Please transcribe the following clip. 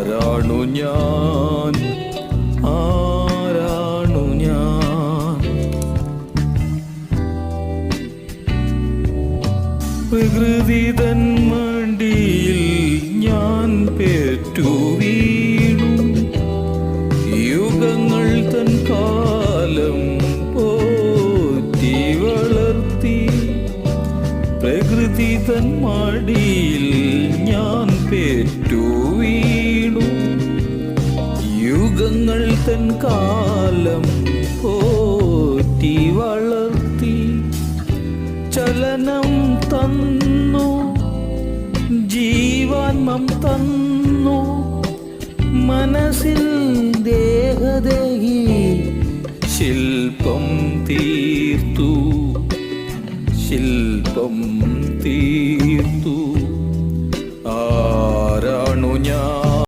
ആരാണു ഞാൻ, ആരാണു ഞാൻ? പ്രകൃതി തൻ മടിയിൽ ഞാൻ പേറ്റു വീണു, യുഗങ്ങൾ തൻ കാലം പോറ്റി വളർത്തി. പ്രകൃതി തൻ മടിയിൽ ഞാൻ പേറ്റു വീണു, യുഗങ്ങൾ തൻ കാലം പോറ്റി വളർത്തി. ചലനം തന്നു, ജീവാത്മം തന്നു, മനസ്സിൽ ദേഹദേഹി ശില്പം തീർത്തു, ശില്പം